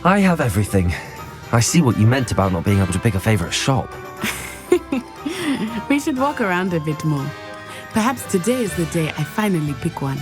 I have everything. I see what you meant about not being able to pick a favorite shop. We should walk around a bit more. Perhaps today is the day I finally pick one.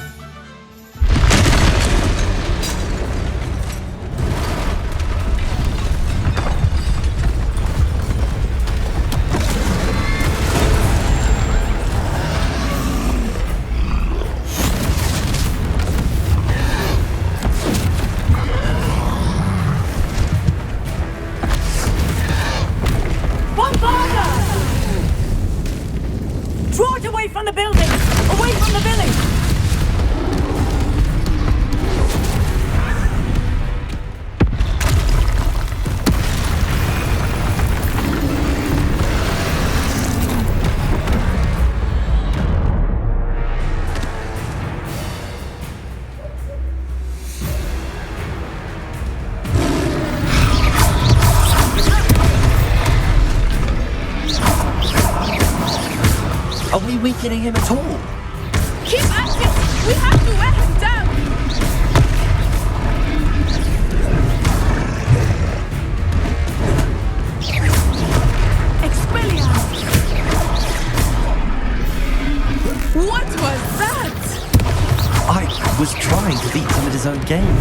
Draw it away from the building! Away from the village! Are we weakening him at all? Keep at it! We have to wear him down! Expelliarmus! What was that? I was trying to beat him at his own game.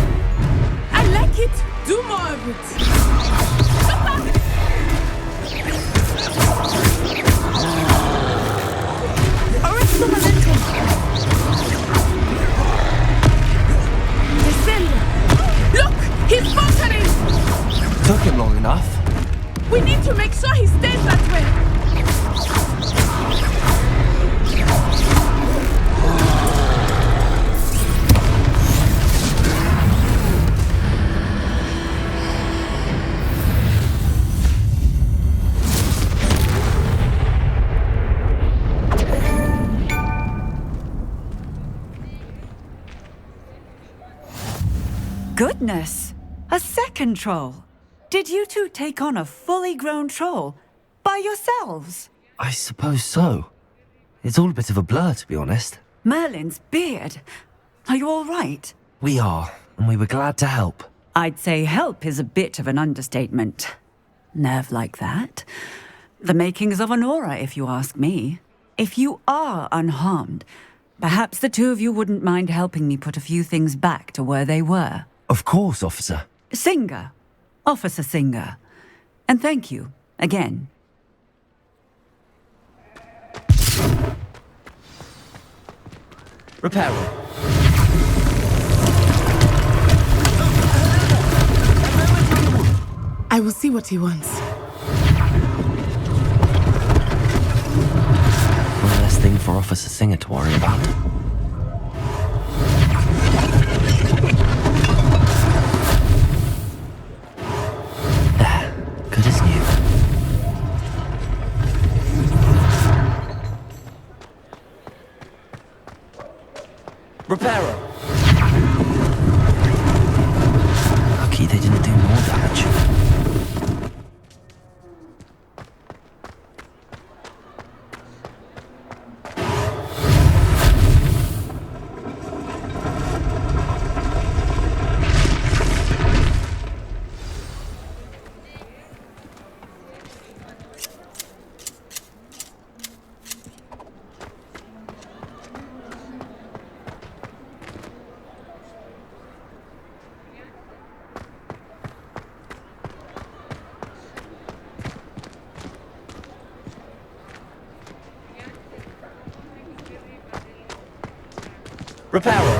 I like it! Do more of it! Look! He's faltering! Took him long enough. We need to make sure he stays that way! Goodness! A second troll! Did you two take on a fully grown troll? By yourselves? I suppose so. It's all a bit of a blur, to be honest. Merlin's beard! Are you all right? We are, and we were glad to help. I'd say help is a bit of an understatement. Nerve like that. The makings of an aura, if you ask me. If you are unharmed, perhaps the two of you wouldn't mind helping me put a few things back to where they were. Of course, officer. Singer. Officer Singer. And thank you, again. Reparo. I will see what he wants. One less thing for Officer Singer to worry about. Good as new. Reparo. Lucky they didn't do more damage. Reparo.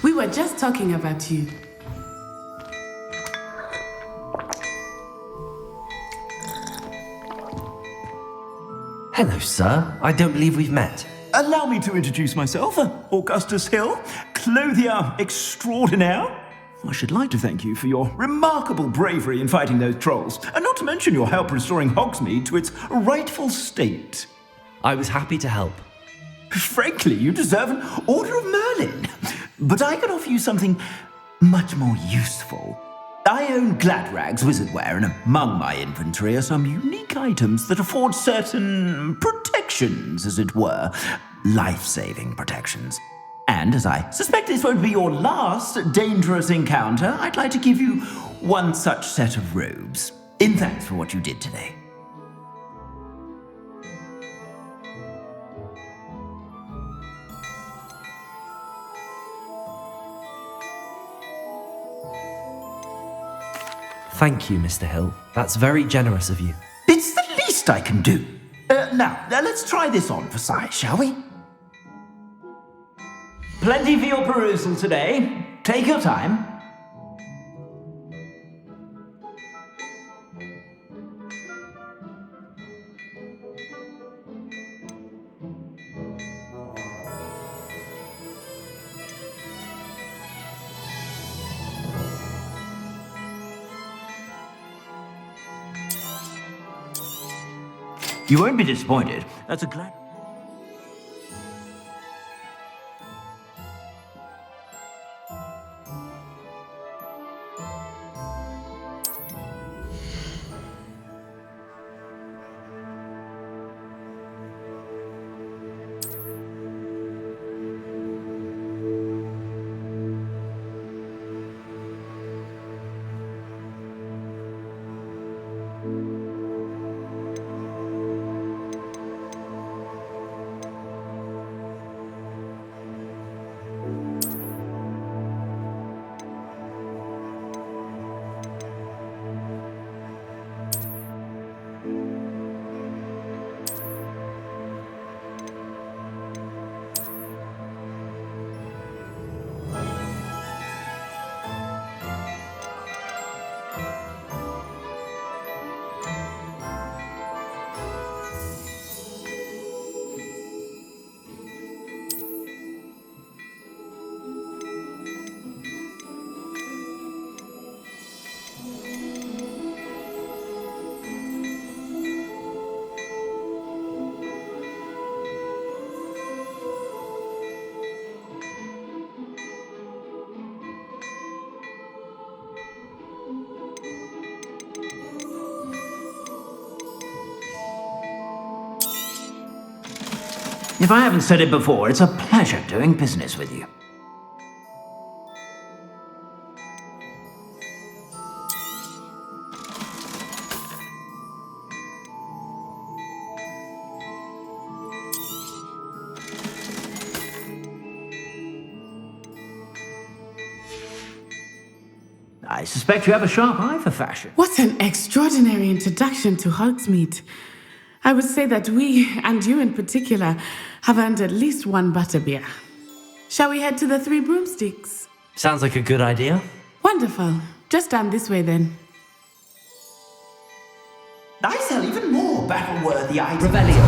We were just talking about you. Hello, sir. I don't believe we've met. Allow me to introduce myself, Augustus Hill, clothier extraordinaire. I should like to thank you for your remarkable bravery in fighting those trolls, and not to mention your help restoring Hogsmeade to its rightful state. I was happy to help. Frankly, you deserve an Order of Merlin. But I can offer you something much more useful. I own Gladrag's wizardware, and among my inventory are some unique items that afford certain protections, as it were. Life-saving protections. And as I suspect this won't be your last dangerous encounter, I'd like to give you one such set of robes, in thanks for what you did today. Thank you, Mr. Hill. That's very generous of you. It's the least I can do. Now, let's try this on for size, shall we? Plenty for your perusal today. Take your time. You won't be disappointed. That's a glad... If I haven't said it before, it's a pleasure doing business with you. I suspect you have a sharp eye for fashion. What an extraordinary introduction to Hogsmeade. I would say that we, and you in particular, have earned at least one butterbeer. Shall we head to the Three Broomsticks? Sounds like a good idea. Wonderful. Just down this way then. I sell even more battle-worthy items. Revelio.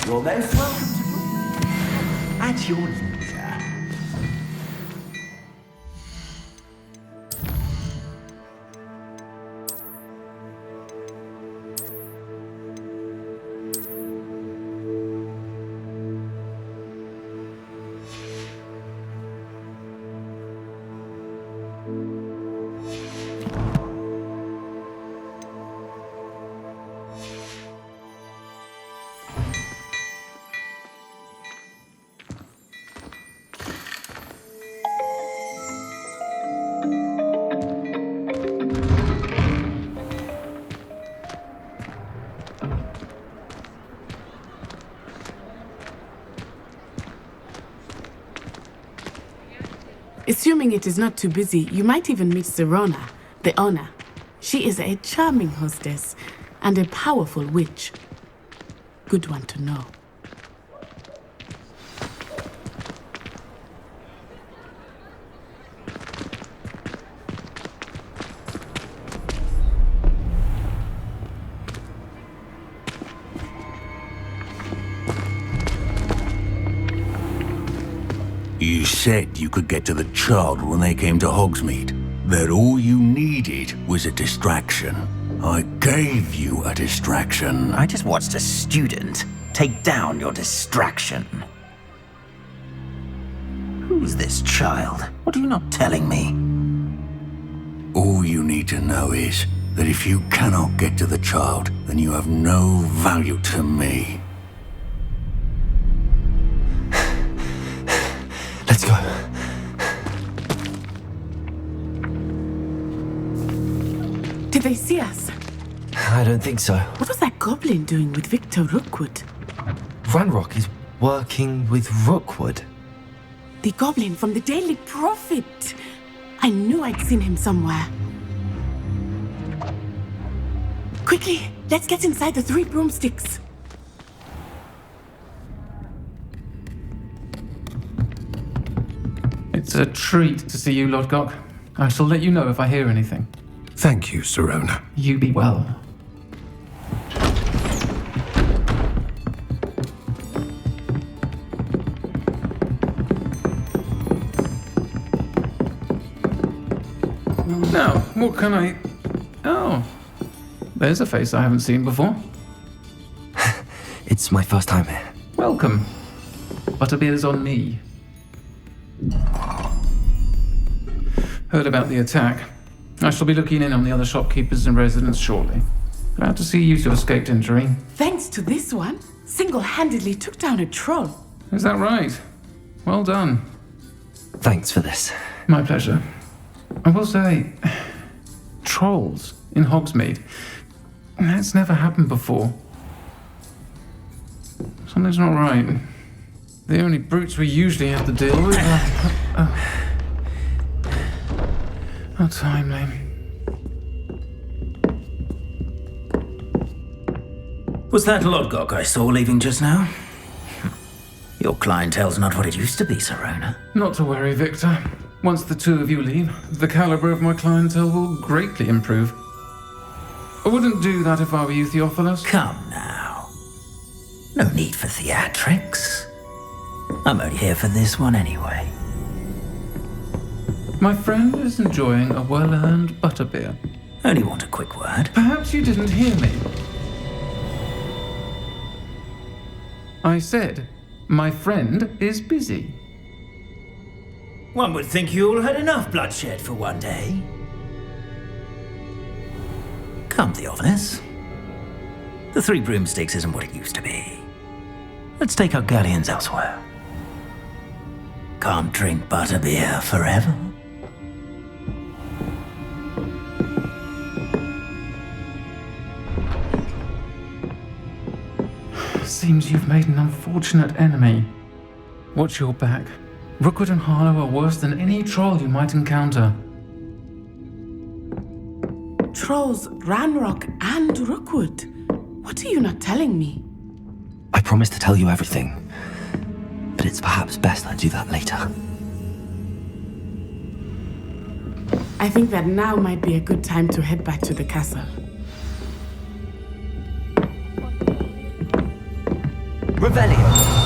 You're most welcome to... At your leisure. Assuming it is not too busy, you might even meet Serona, the owner. She is a charming hostess and a powerful witch. Good one to know. You said you could get to the child when they came to Hogsmeade. That all you needed was a distraction. I gave you a distraction. I just watched a student take down your distraction. Who's this child? What are you not telling me? All you need to know is that if you cannot get to the child, then you have no value to me. Let's go. Did they see us? I don't think so. What was that goblin doing with Victor Rookwood? Ranrock is working with Rookwood. The goblin from the Daily Prophet. I knew I'd seen him somewhere. Quickly, let's get inside the 3 broomsticks. It's a treat to see you, Lodgok. I shall let you know if I hear anything. Thank you, Sirona. You be well. Now, what can I... Oh, there's a face I haven't seen before. It's my first time here. Welcome. Butterbeer's on me. Heard about the attack. I shall be looking in on the other shopkeepers and residents shortly. Glad to see you two escaped injury. Thanks to this one, single-handedly took down a troll. Is that right? Well done. Thanks for this. My pleasure. I will say, trolls in Hogsmeade. That's never happened before. Something's not right. The only brutes we usually have to deal with are... How timely. Was that Lodgok I saw leaving just now? Your clientele's not what it used to be, Sirona. Not to worry, Victor. Once the two of you leave, the caliber of my clientele will greatly improve. I wouldn't do that if I were you, Theophilus. Come now. No need for theatrics. I'm only here for this one anyway. My friend is enjoying a well-earned butterbeer. Only want a quick word. Perhaps you didn't hear me. I said, my friend is busy. One would think you all had enough bloodshed for one day. Come, Theophilus. The 3 broomsticks isn't what it used to be. Let's take our galleons elsewhere. Can't drink butterbeer forever. Seems you've made an unfortunate enemy. Watch your back. Rookwood and Harlow are worse than any troll you might encounter. Trolls, Ranrock, and Rookwood. What are you not telling me? I promised to tell you everything, but it's perhaps best I do that later. I think that now might be a good time to head back to the castle. Revelio!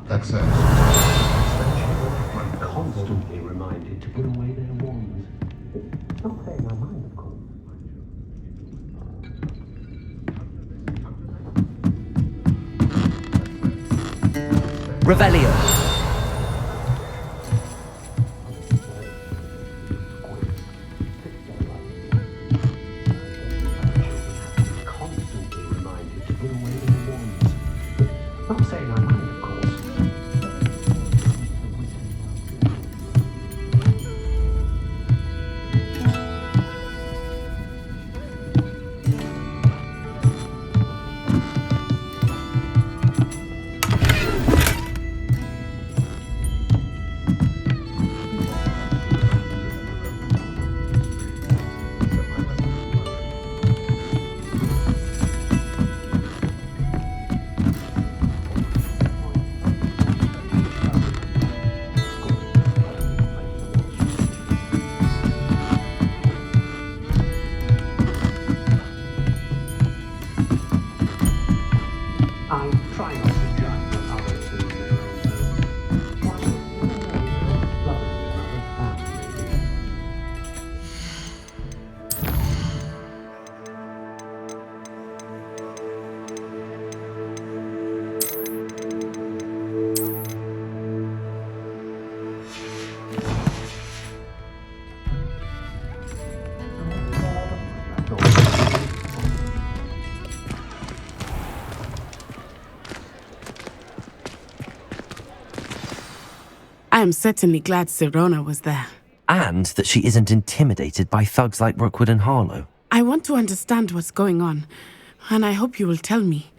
That's it. I'm constantly reminded to put away their wands. Not saying I mind, of course. Revelio! Constantly reminded to put away their wands. Not saying I mind, of course. I am certainly glad Sirona was there. And that she isn't intimidated by thugs like Rookwood and Harlow. I want to understand what's going on, and I hope you will tell me.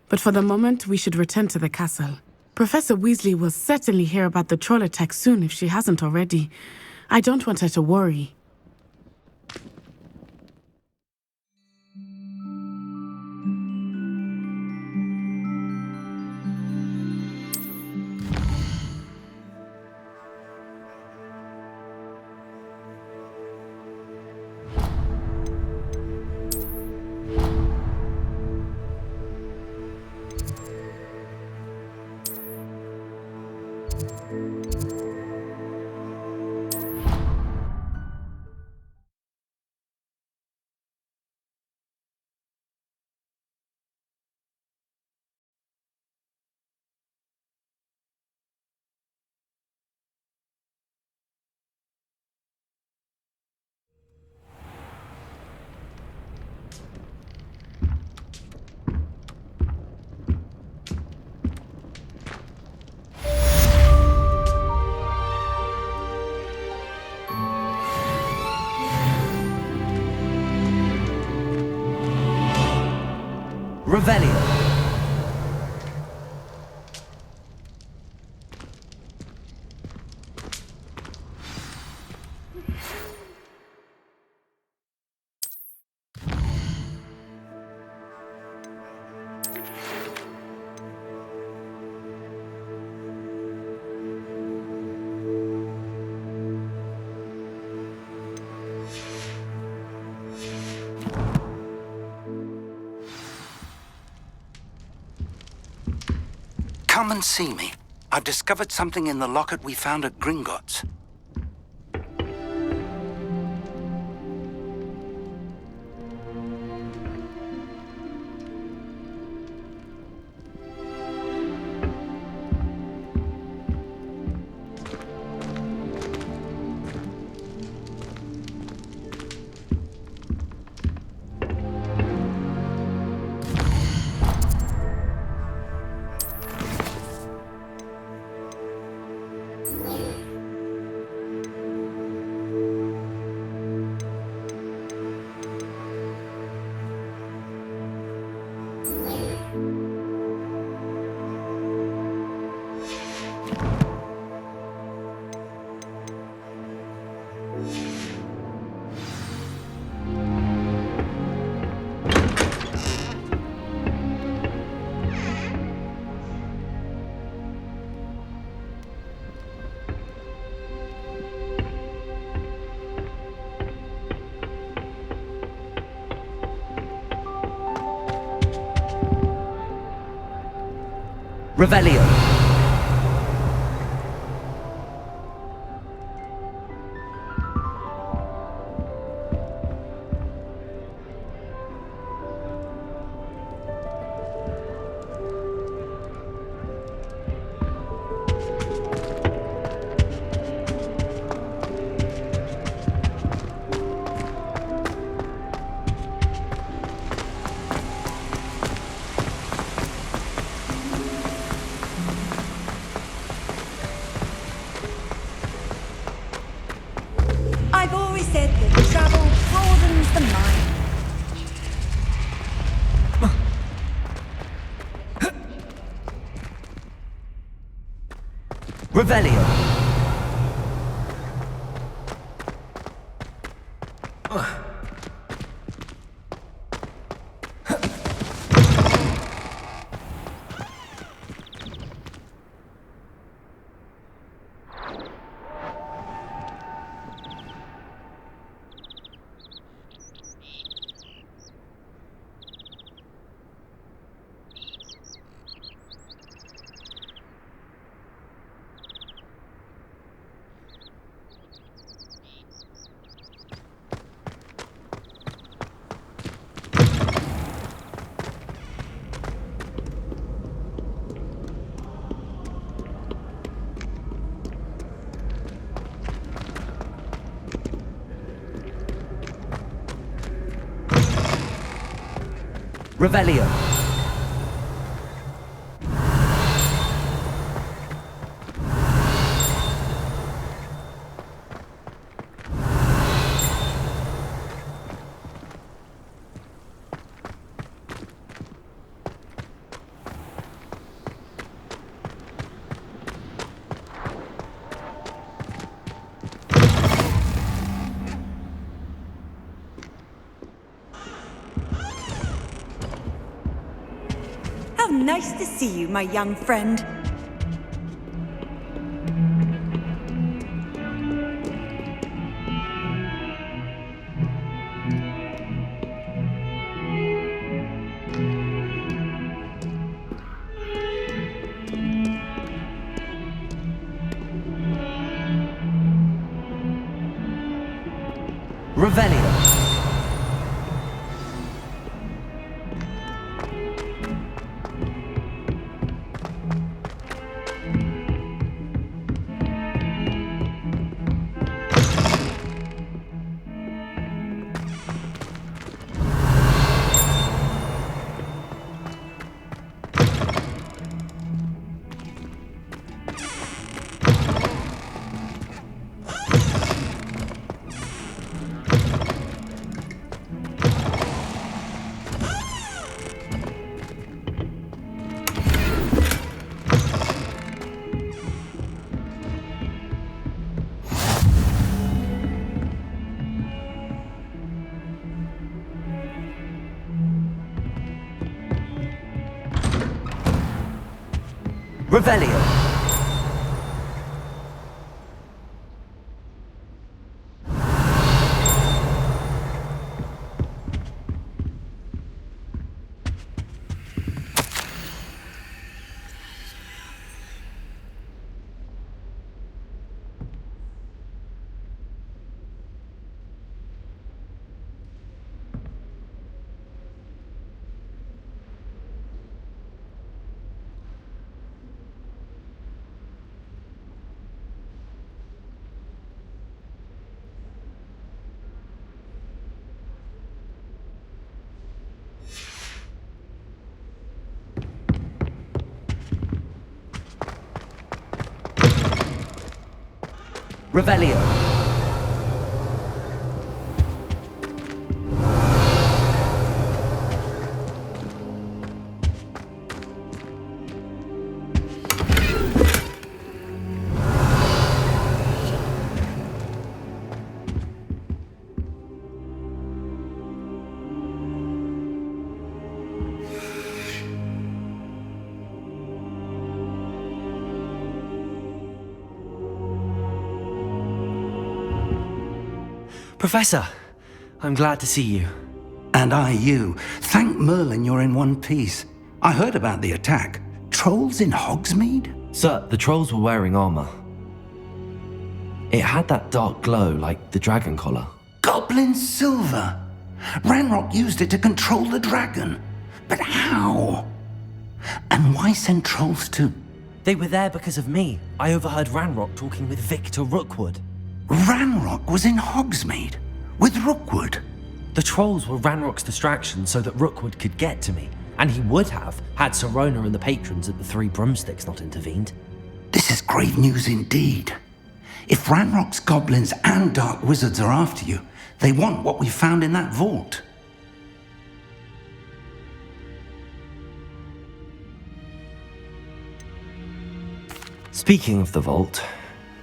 But for the moment, we should return to the castle. Professor Weasley will certainly hear about the troll attack soon if she hasn't already. I don't want her to worry. Revelio. Come and see me. I've discovered something in the locket we found at Gringotts. Revelio. I've always said that travel broadens the mind. Revelio. Revelio. Nice to see you, my young friend. Revelio. Revelio. Revelio. Professor, I'm glad to see you. And I you. Thank Merlin you're in one piece. I heard about the attack. Trolls in Hogsmeade? Sir, the trolls were wearing armor. It had that dark glow like the dragon collar. Goblin silver! Ranrock used it to control the dragon. But how? And why send trolls to... They were there because of me. I overheard Ranrock talking with Victor Rookwood. Ranrock was in Hogsmeade? With Rookwood? The trolls were Ranrock's distraction so that Rookwood could get to me. And he would have, had Sirona and the patrons at the Three Broomsticks not intervened. This is grave news indeed. If Ranrock's goblins and dark wizards are after you, they want what we found in that vault. Speaking of the vault,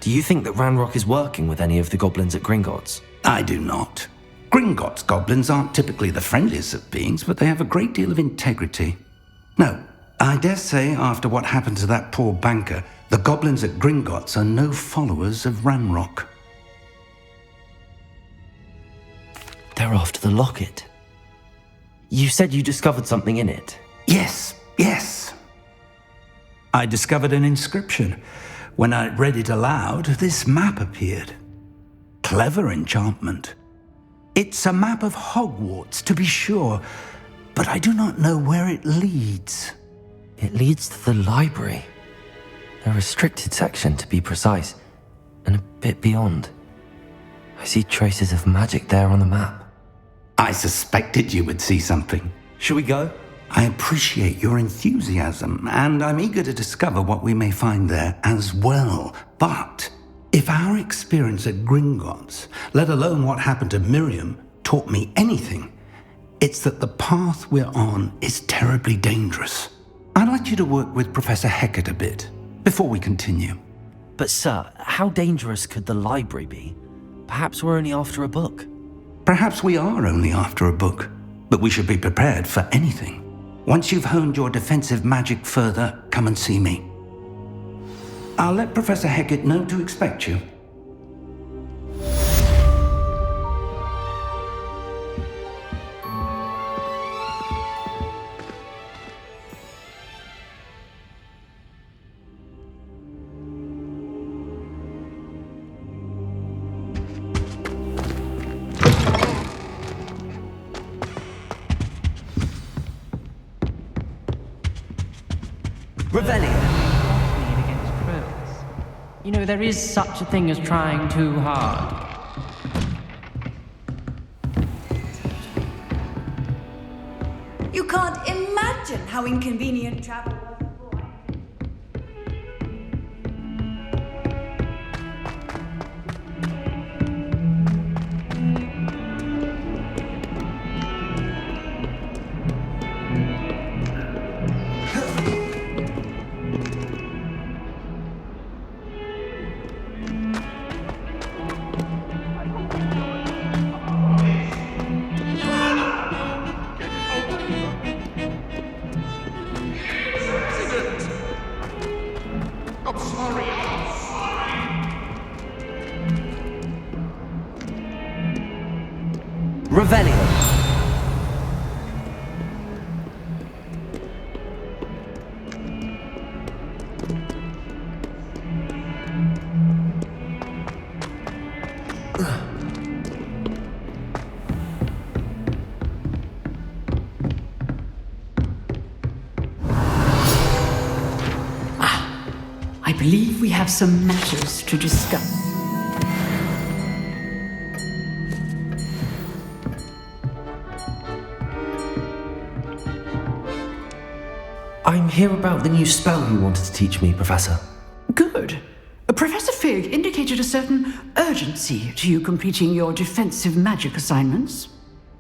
do you think that Ranrock is working with any of the goblins at Gringotts? I do not. Gringotts goblins aren't typically the friendliest of beings, but they have a great deal of integrity. No, I dare say after what happened to that poor banker, the goblins at Gringotts are no followers of Ranrock. They're after the locket. You said you discovered something in it. Yes. I discovered an inscription. When I read it aloud, this map appeared. Clever enchantment. It's a map of Hogwarts, to be sure, but I do not know where it leads. It leads to the library. A restricted section, to be precise, and a bit beyond. I see traces of magic there on the map. I suspected you would see something. Shall we go? I appreciate your enthusiasm, and I'm eager to discover what we may find there as well. But if our experience at Gringotts, let alone what happened to Miriam, taught me anything, it's that the path we're on is terribly dangerous. I'd like you to work with Professor Hecat a bit before we continue. But sir, how dangerous could the library be? Perhaps we're only after a book. Perhaps we are only after a book, but we should be prepared for anything. Once you've honed your defensive magic further, come and see me. I'll let Professor Hecat know to expect you. You know, there is such a thing as trying too hard. You can't imagine how inconvenient travel was before. Revelio. I believe we have some matters to discuss. I'm here about the new spell you wanted to teach me, Professor. Good. Professor Fig indicated a certain urgency to you completing your defensive magic assignments.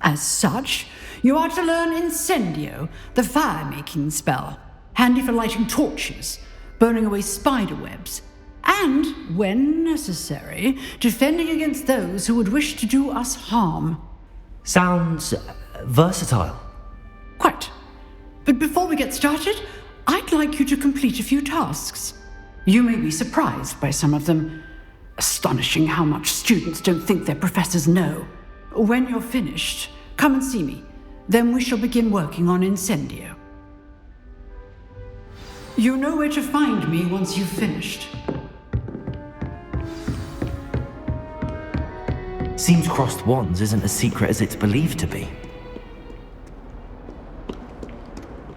As such, you are to learn Incendio, the fire-making spell, handy for lighting torches, burning away spider webs, and, when necessary, defending against those who would wish to do us harm. Sounds versatile. Quite. But before we get started, I'd like you to complete a few tasks. You may be surprised by some of them. Astonishing how much students don't think their professors know. When you're finished, come and see me. Then we shall begin working on Incendio. You know where to find me once you've finished. Seems crossed wands isn't as secret as it's believed to be.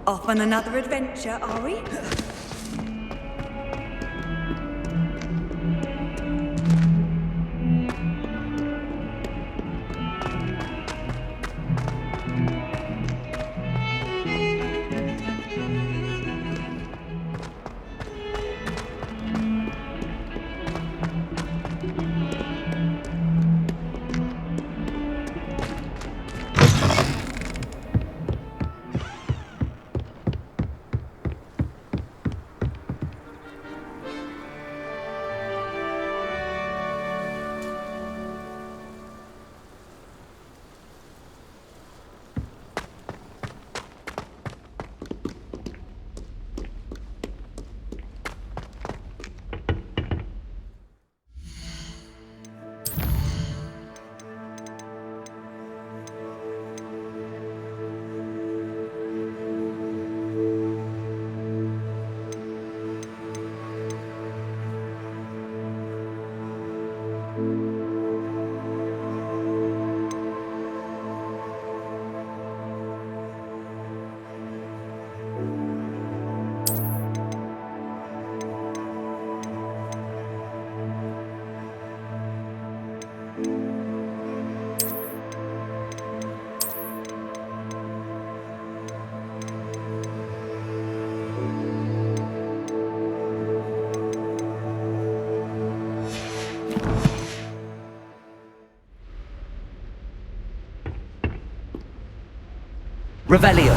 Off on another adventure, are we? Revelio.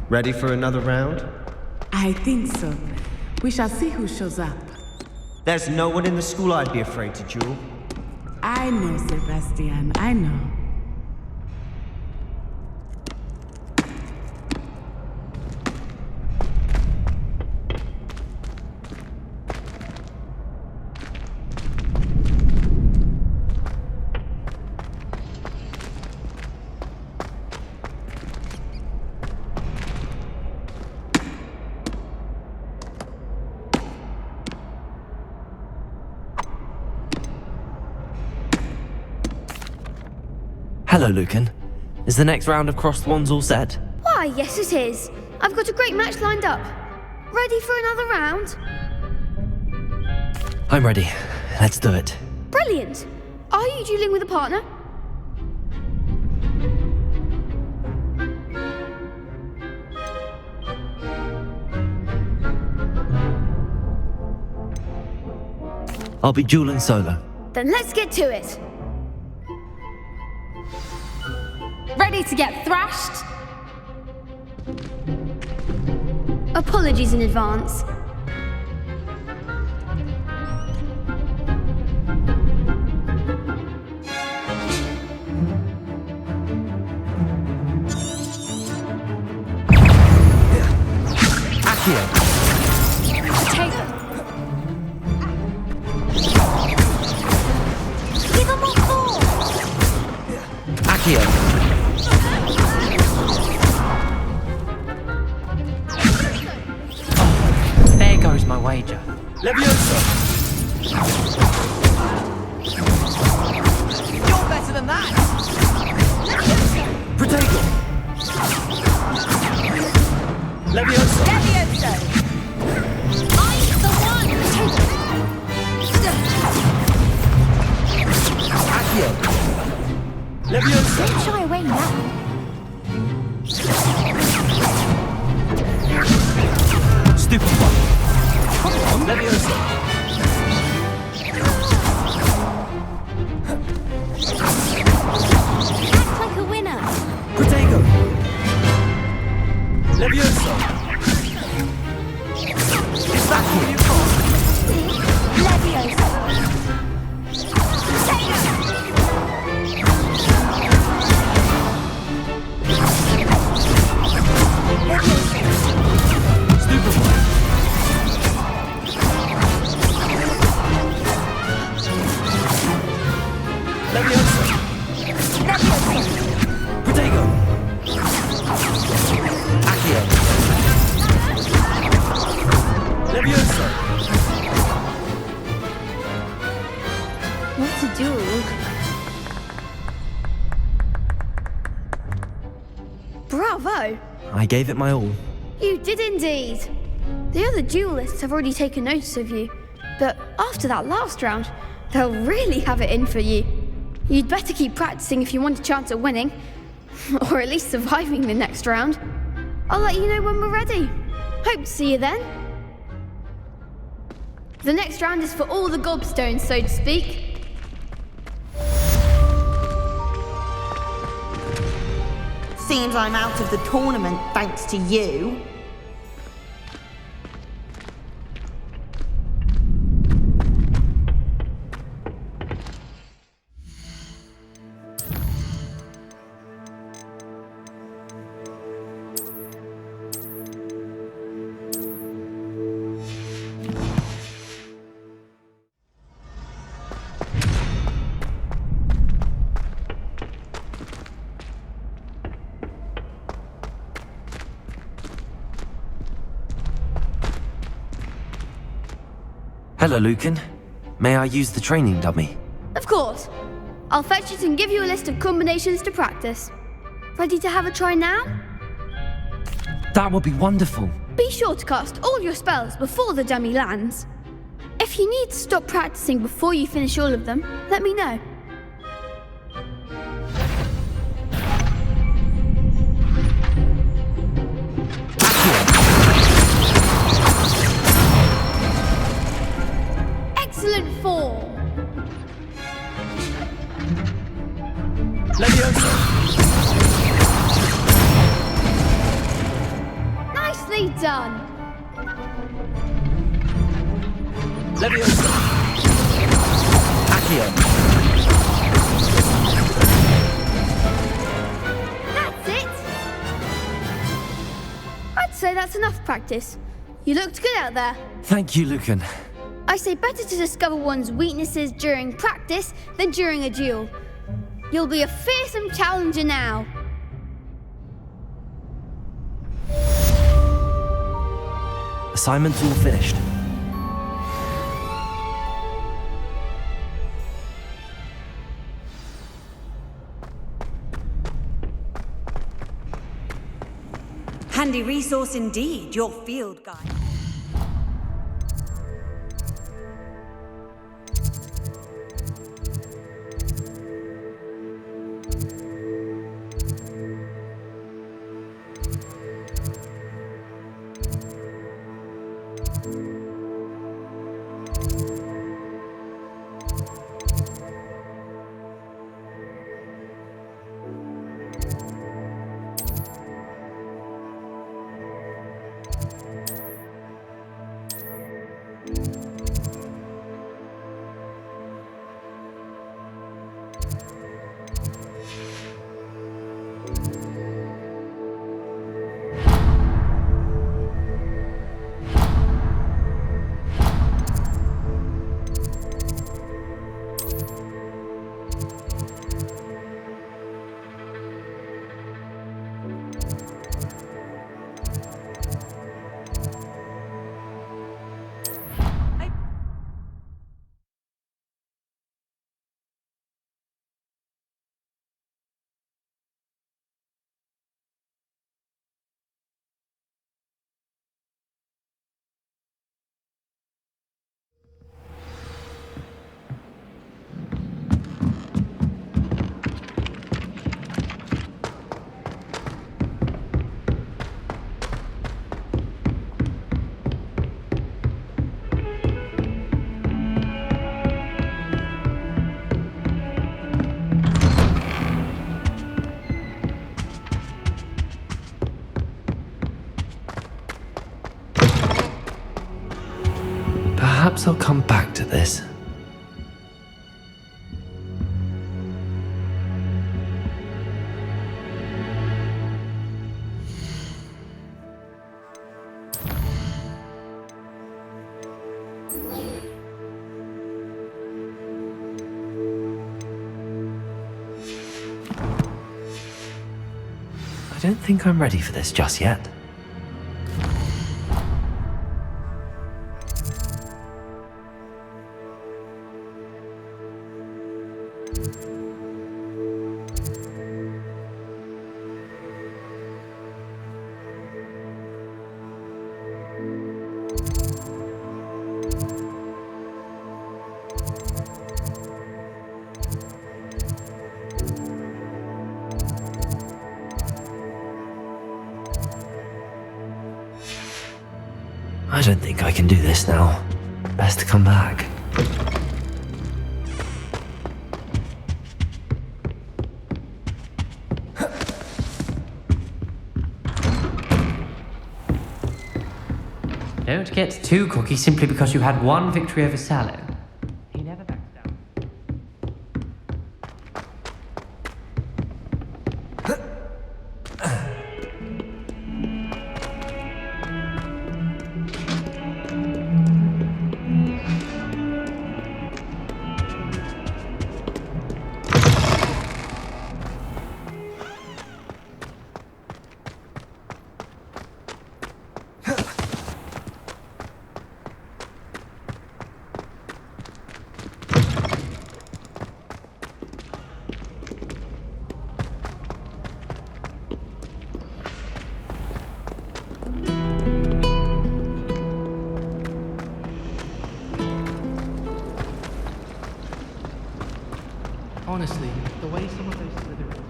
Ready for another round? I think so. We shall see who shows up. There's no one in the school I'd be afraid to duel. I know, Sebastian, I know. Hello, Lucan. Is the next round of crossed wands all set? Why, yes it is. I've got a great match lined up. Ready for another round? I'm ready. Let's do it. Brilliant. Are you dueling with a partner? I'll be dueling solo. Then let's get to it. Ready to get thrashed? Apologies in advance. Give him a fall! Accio. There goes my wager. Leviosa! You're better than that! Protego! Leviosa! Leviosa! I'm the one! Accio! Leviosa! Don't shy away now. Stupid one. Leviosa! Act like a winner. Protego! Leviosa! Is that who you got? Leviosa. Stupid one! Leviosa! Protego! Accio! Leviosa! What to do? Bravo! I gave it my all. You did indeed. The other duelists have already taken notice of you, but after that last round, they'll really have it in for you. You'd better keep practicing if you want a chance at winning, or at least surviving the next round. I'll let you know when we're ready. Hope to see you then. The next round is for all the gobstones, so to speak. Seems I'm out of the tournament thanks to you. Hello, Lucan. May I use the training dummy? Of course. I'll fetch it and give you a list of combinations to practice. Ready to have a try now? That would be wonderful. Be sure to cast all your spells before the dummy lands. If you need to stop practicing before you finish all of them, let me know. Excellent form. Leviosa! Nicely done. Leviosa! Accio! That's it! I'd say that's enough practice. You looked good out there. Thank you, Lucan. I say better to discover one's weaknesses during practice than during a duel. You'll be a fearsome challenger now. Assignment's all finished. Handy resource indeed, your field guide. Perhaps I'll come back to this. I don't think I'm ready for this just yet. I don't think I can do this now. Best to come back. Don't get too cocky simply because you had one victory over Sallow. He never backs down. Honestly, the way some of those Slytherins...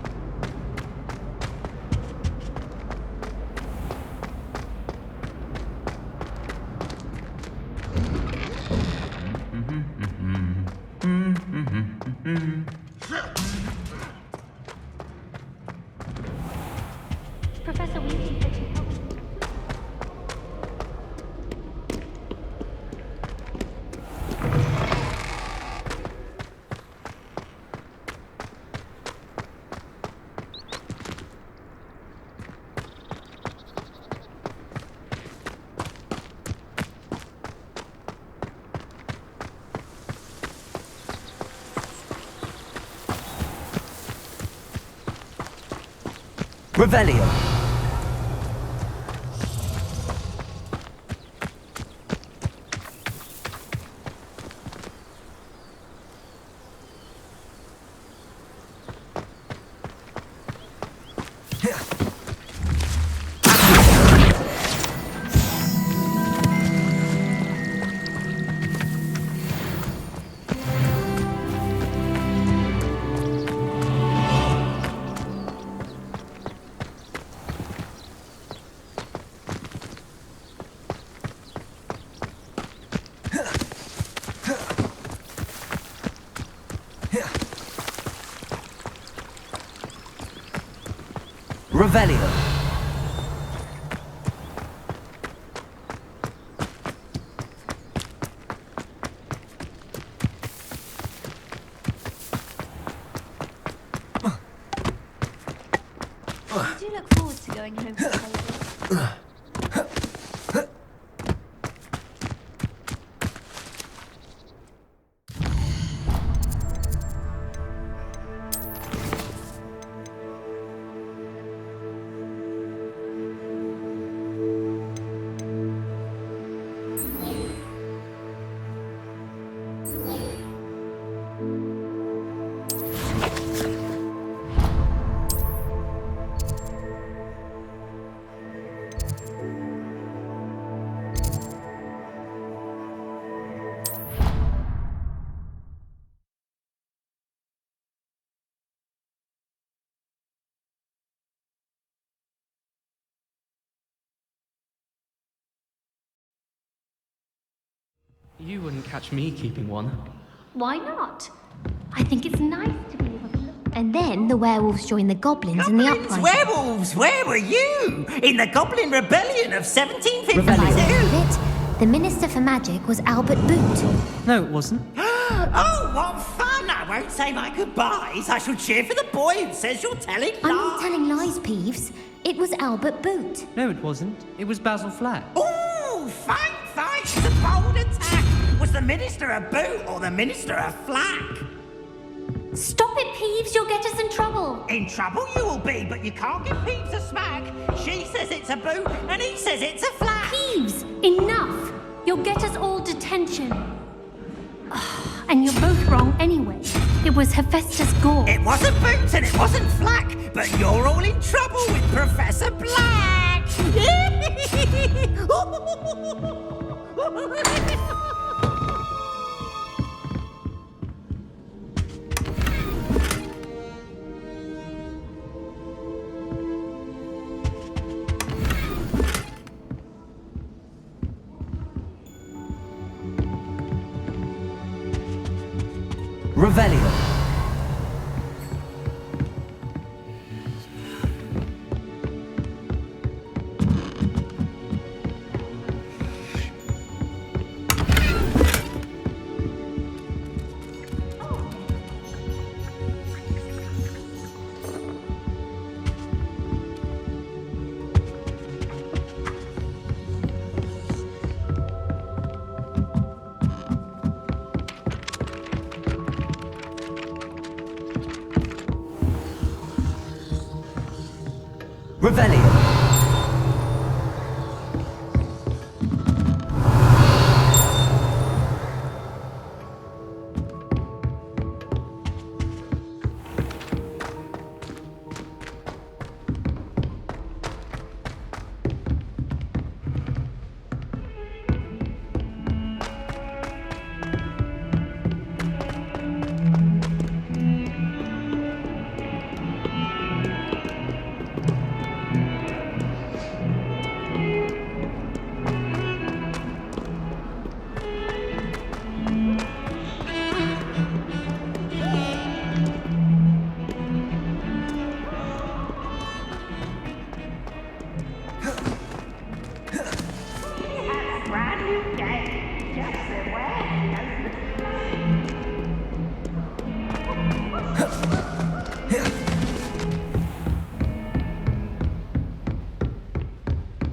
Professor Weasley said she'd help. Revelio. Revelio. I do look forward to going home to the holidays. You wouldn't catch me keeping one. Why not? I think it's nice to be able to look. And then the werewolves joined the goblins in the uprising. Werewolves, where were you? In the Goblin Rebellion of 1752? The Minister for Magic was Albert Boot. No, it wasn't. Oh, what fun! I won't say my goodbyes. I shall cheer for the boy who says you're telling lies. I'm not telling lies, Peeves. It was Albert Boot. No, it wasn't. It was Basil Flack. Ooh, fine. It's a bold attack. Was the Minister a boot or the Minister a flack? Stop it, Peeves. You'll get us in trouble. In trouble you will be, but you can't give Peeves a smack. She says it's a boot and he says it's a flack. Peeves, enough. You'll get us all detention. And you're both wrong anyway. It was Hephaestus Gore. It wasn't boot and it wasn't flack, but you're all in trouble with Professor Black. Revelio. Revelio.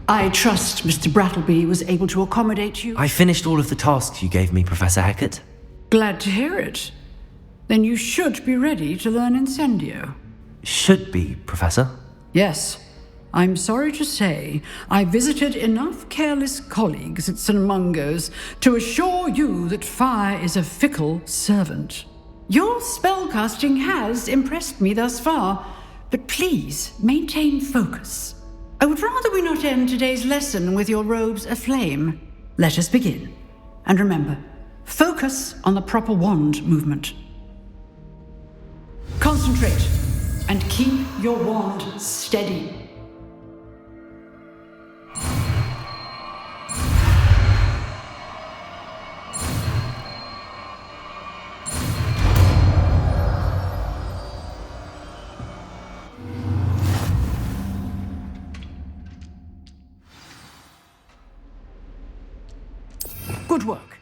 I trust Mr. Brattleby was able to accommodate you. I finished all of the tasks you gave me, Professor Hackett. Glad to hear it. Then you should be ready to learn Incendio. Should be, Professor. Yes, I'm sorry to say I visited enough careless colleagues at St. Mungo's to assure you that fire is a fickle servant. Your spellcasting has impressed me thus far, but please maintain focus. I would rather we not end today's lesson with your robes aflame. Let us begin. And remember, focus on the proper wand movement. Concentrate and keep your wand steady. Good work.